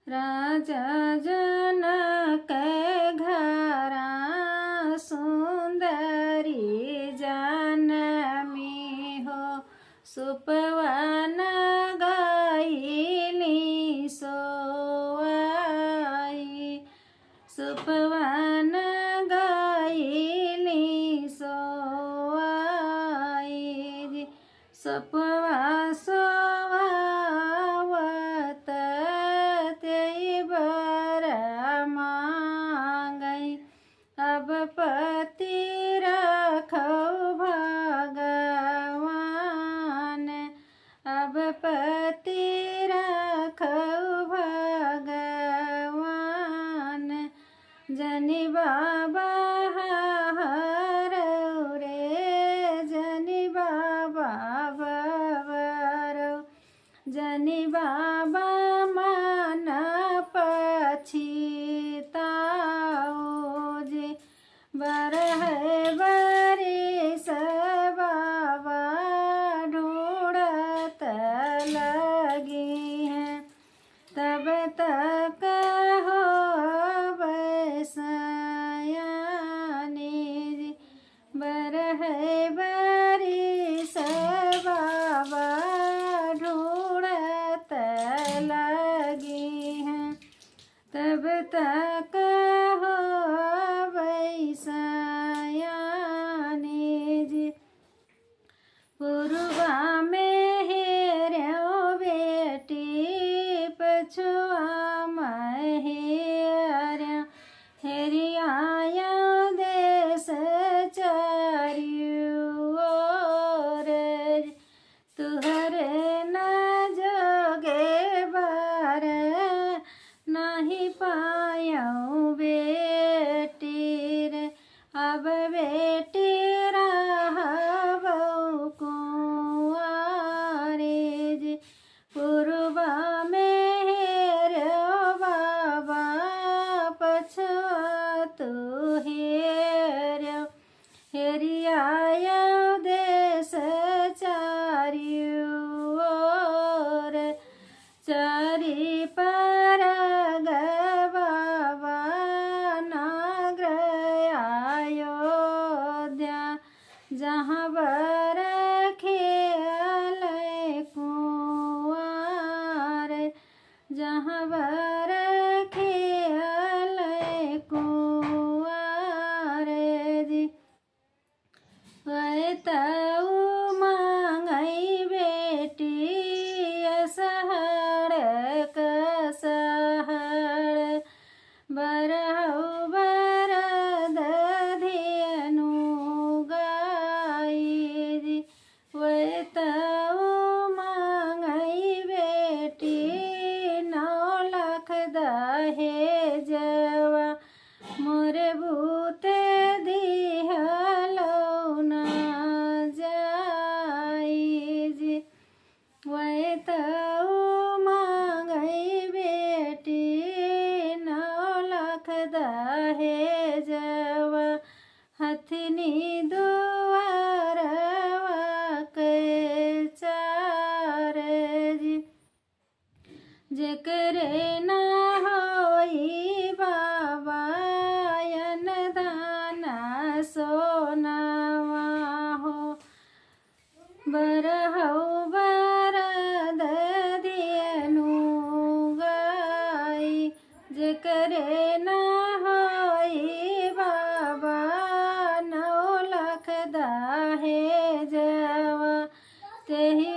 राजा जनक घरा सुंदरी जनमी हो, सुपवन गाइली सोआई। सुपवन गाइली सोआई। सपवा सोवावत तेई बर मांगई। अब पति रखो भगवान, अब पति रखो भगवान। जनि बाबा हरौ रे, जनि बाबा बबरौ। जनि बाबा मन पछिताओ जे, बरह बरिस बाबा ढूंढत लगी हैं। तब तक हो सयानी, बरह बरिस बाबा ढूंढत लगी हैं। तब तक हो सयानी जी। पूर्वा में हेरो बेटी, पछुआ में हेरिया। हेरिया देश चारियों ओर, तुहरे न जोगे बार नहीं पायऊ बेटी रे। अब बेटी रहबौ कुंवारी जी। पूर्वा में हेरो बाबा, पछुआ तू हेरो। हेरिया देश चारियों ओर, चारि पर बाबा नगर अयोध्या। जहाँ बर खेल कुंवर, जहाँ बर खेल कुंवर जी। वै तऊ मांगई बेटी, असहर कसहर। बरहु बरद धियनु गाई। वै तऊ मांगई बेटी, 9 लाख दहेजवा। मोरे भूते दिहलो ना जाई जी। वै तऊ मांगई बेटी, 9 लाख दहेजवा। हथिनी दुआरवा के चार जी। जेकरे न होई बाबा यन दान सोनावा हो, बरहु बरद धियनु गाई। जेकरे न होई बाबा 9 लाख दहेजवा, तेहि